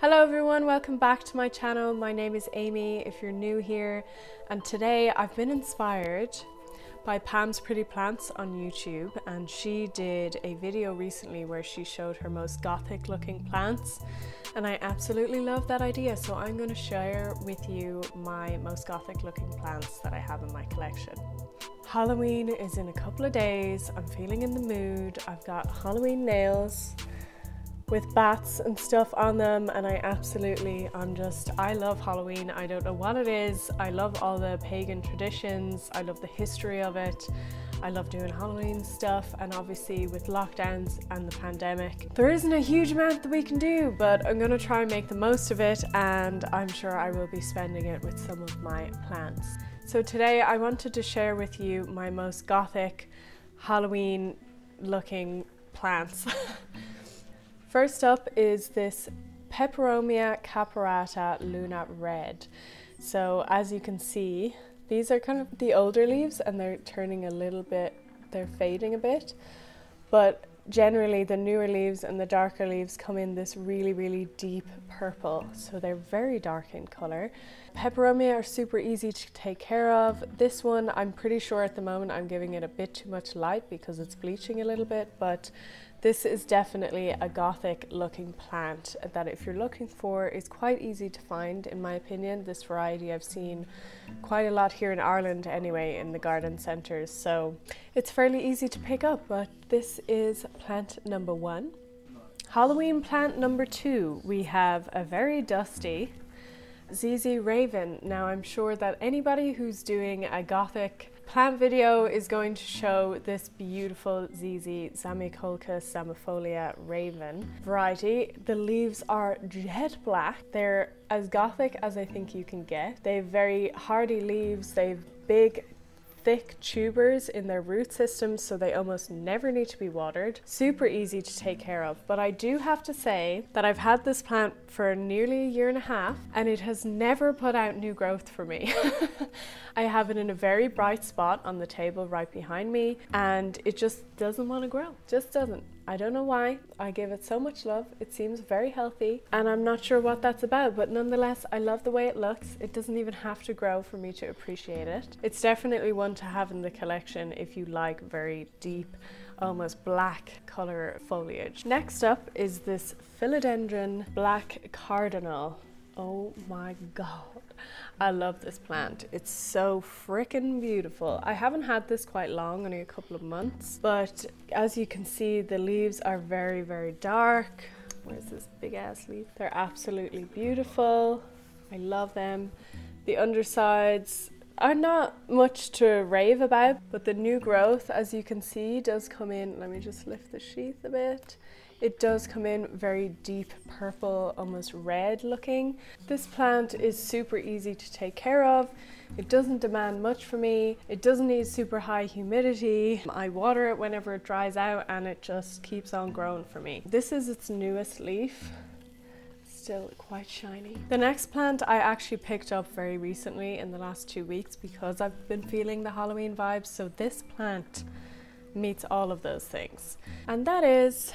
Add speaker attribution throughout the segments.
Speaker 1: Hello everyone, welcome back to my channel. My name is Amy if you're new here, and today I've been inspired by Pam's Pretty Plants on YouTube, and she did a video recently where she showed her most gothic looking plants, and I absolutely love that idea, so I'm going to share with you my most gothic looking plants that I have in my collection. Halloween is in a couple of days. I'm feeling in the mood. I've got Halloween nails with bats and stuff on them, and I love Halloween. I don't know what it is. I love all the pagan traditions. I love the history of it. I love doing Halloween stuff, and obviously with lockdowns and the pandemic, there isn't a huge amount that we can do, but I'm gonna try and make the most of it, and I'm sure I will be spending it with some of my plants. So today I wanted to share with you my most gothic Halloween looking plants. First up is this Peperomia Luna Red. So as you can see, these are kind of the older leaves and they're turning a little bit, they're fading a bit, but generally the newer leaves and the darker leaves come in this really deep purple, so they're very dark in color. Peperomia are super easy to take care of. This one, I'm pretty sure at the moment I'm giving it a bit too much light because it's bleaching a little bit, but this is definitely a gothic looking plant that if you're looking for is quite easy to find, in my opinion. This variety I've seen quite a lot here in Ireland anyway, in the garden centres, so it's fairly easy to pick up. But this is plant number one. Halloween plant number two, we have a very dusty ZZ Raven. Now I'm sure that anybody who's doing a gothic plant video is going to show this beautiful ZZ Zamikova Samofolia Raven variety. The leaves are jet black. They're as gothic as I think you can get. They have very hardy leaves. They have big thick tubers in their root system, so they almost never need to be watered. Super easy to take care of. But I do have to say that I've had this plant for nearly a year and a half and it has never put out new growth for me. I have it in a very bright spot on the table right behind me and it just doesn't want to grow. Just doesn't. I don't know why. I give it so much love. It seems very healthy and I'm not sure what that's about, but nonetheless I love the way it looks. It doesn't even have to grow for me to appreciate it. It's definitely one to have in the collection if you like very deep, almost black color foliage. Next up is this Philodendron black Cardinal. Oh my god, I love this plant. It's so freaking beautiful. I haven't had this quite long, only a couple of months, but as you can see, the leaves are very dark. Where's this big ass leaf? They're absolutely beautiful. I love them. The undersides are not much to rave about, but the new growth, as you can see, does come in. Let me just lift the sheath a bit. It does come in very deep purple, almost red looking. This plant is super easy to take care of. It doesn't demand much from me. It doesn't need super high humidity. I water it whenever it dries out and it just keeps on growing for me. This is its newest leaf. Still quite shiny. The next plant I actually picked up very recently in the last 2 weeks because I've been feeling the Halloween vibes, so this plant meets all of those things. And that is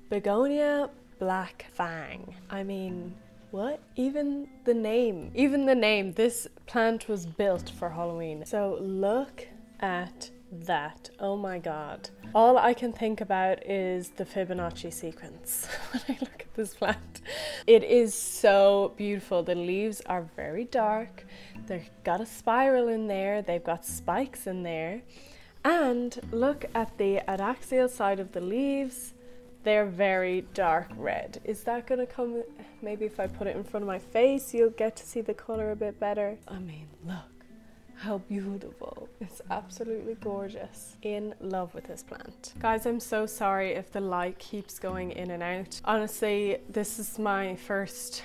Speaker 1: Begonia Black Fang. I mean, what? Even the name, this plant was built for Halloween. So look at that. Oh my god. All I can think about is the Fibonacci sequence when I look at this plant. It is so beautiful. The leaves are very dark. They've got a spiral in there. They've got spikes in there. And look at the adaxial side of the leaves. They're very dark red. Is that gonna come? Maybe if I put it in front of my face, you'll get to see the color a bit better. I mean, look how beautiful. It's absolutely gorgeous. In love with this plant. Guys, I'm so sorry if the light keeps going in and out. Honestly, this is my first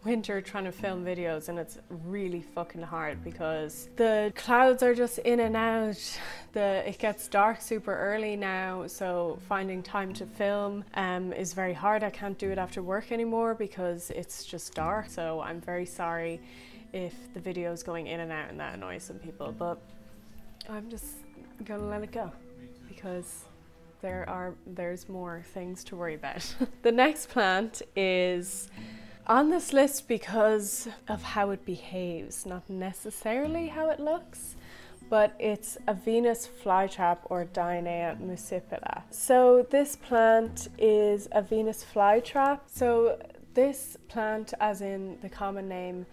Speaker 1: winter trying to film videos and it's really fucking hard because the clouds are just in and out. It gets dark super early now, so finding time to film is very hard. I can't do it after work anymore because it's just dark, so I'm very sorry if the video is going in and out and that annoys some people, but I'm just gonna let it go because there's more things to worry about. The next plant is on this list because of how it behaves, not necessarily how it looks, but it's a Venus flytrap or Dionea muscipula. So this plant is a Venus flytrap. So this plant, as in the common name,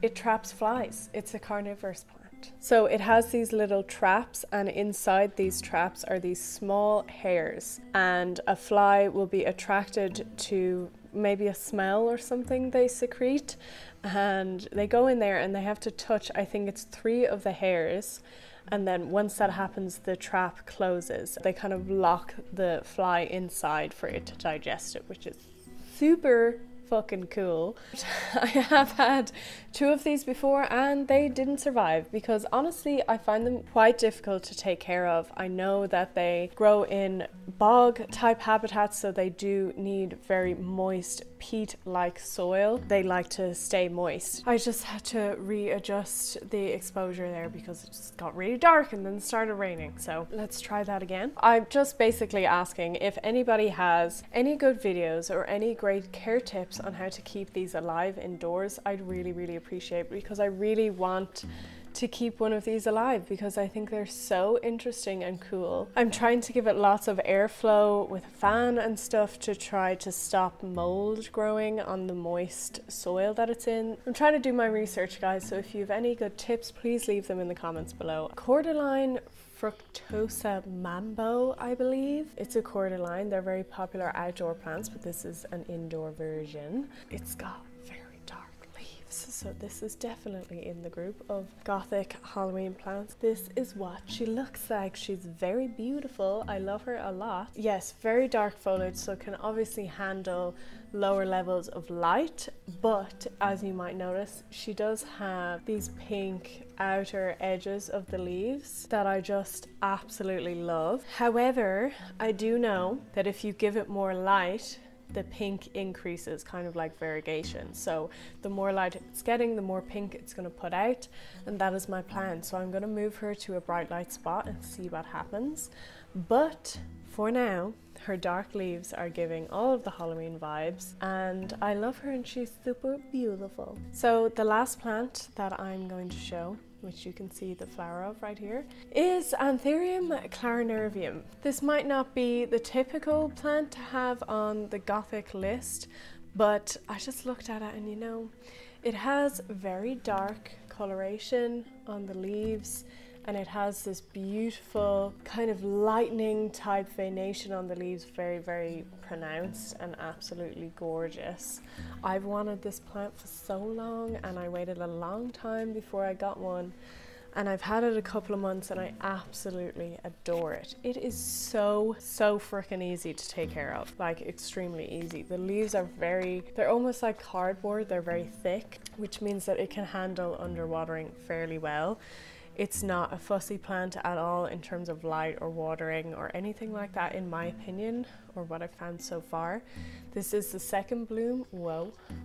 Speaker 1: it traps flies. It's a carnivorous plant. So it has these little traps, and inside these traps are these small hairs, and a fly will be attracted to maybe a smell or something they secrete, and they go in there and they have to touch, I think it's 3 of the hairs, and then once that happens the trap closes. They kind of lock the fly inside for it to digest it, which is super fucking cool. I have had 2 of these before and they didn't survive because honestly I find them quite difficult to take care of. I know that they grow in bog type habitats, so they do need very moist peat-like soil. They like to stay moist. I just had to readjust the exposure there because it just got really dark and then started raining. So let's try that again. I'm just basically asking if anybody has any good videos or any great care tips on how to keep these alive indoors. I'd really appreciate it because I really want to keep one of these alive because I think they're so interesting and cool. I'm trying to give it lots of airflow with a fan and stuff to try to stop mold growing on the moist soil that it's in. I'm trying to do my research, guys, so if you have any good tips, please leave them in the comments below. Cordylinefructosa Mambo, I believe. It's a cordyline. They're very popular outdoor plants, but this is an indoor version. It's got very dark leaves, so this is definitely in the group of gothic Halloween plants. This is what she looks like. She's very beautiful. I love her a lot. Yes, very dark foliage, so can obviously handle lower levels of light, but as you might notice, she does have these pink outer edges of the leaves that I just absolutely love. However, I do know that if you give it more light, the pink increases, kind of like variegation. So the more light it's getting, the more pink it's going to put out, and that is my plan. So I'm going to move her to a bright light spot and see what happens. But for now, her dark leaves are giving all of the Halloween vibes, and I love her and she's super beautiful. So the last plant that I'm going to show, which you can see the flower of right here, is Anthurium Clarineurium. This might not be the typical plant to have on the gothic list, but I just looked at it and you know, it has very dark coloration on the leaves, and it has this beautiful kind of lightning type veination on the leaves, very pronounced and absolutely gorgeous. I've wanted this plant for so long and I waited a long time before I got one, and I've had it a couple of months and I absolutely adore it. It is so freaking easy to take care of, like extremely easy. The leaves are they're almost like cardboard. They're very thick, which means that it can handle underwatering fairly well. It's not a fussy plant at all in terms of light or watering or anything like that, in my opinion, or what I've found so far. This is the second bloom,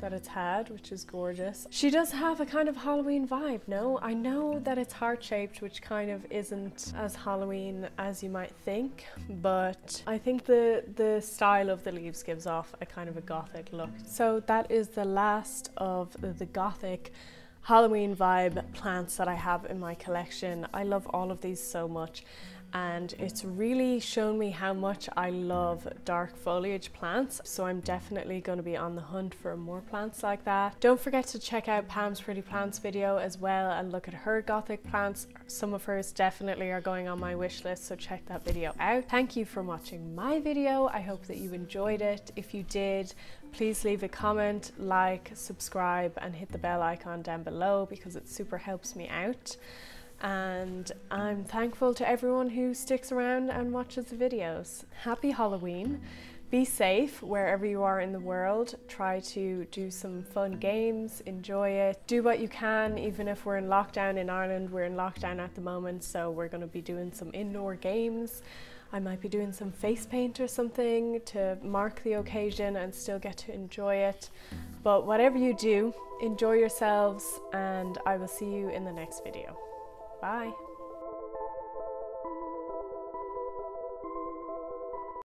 Speaker 1: that it's had, which is gorgeous. She does have a kind of Halloween vibe, no? I know that it's heart-shaped, which kind of isn't as Halloween as you might think, but I think the style of the leaves gives off a kind of a gothic look. So that is the last of the gothic Halloween vibe plants that I have in my collection. I love all of these so much, and it's really shown me how much I love dark foliage plants, so I'm definitely going to be on the hunt for more plants like that. Don't forget to check out Pam's Pretty Plants video as well and look at her gothic plants. Some of hers definitely are going on my wish list, so check that video out. Thank you for watching my video. I hope that you enjoyed it. If you did, please leave a comment, like, subscribe, and hit the bell icon down below because it super helps me out. And I'm thankful to everyone who sticks around and watches the videos. Happy Halloween. Be safe wherever you are in the world. Try to do some fun games, enjoy it. Do what you can, even if we're in lockdown in Ireland. We're in lockdown at the moment, so we're going to be doing some indoor games. I might be doing some face paint or something to mark the occasion and still get to enjoy it. But whatever you do, enjoy yourselves, and I will see you in the next video. Bye.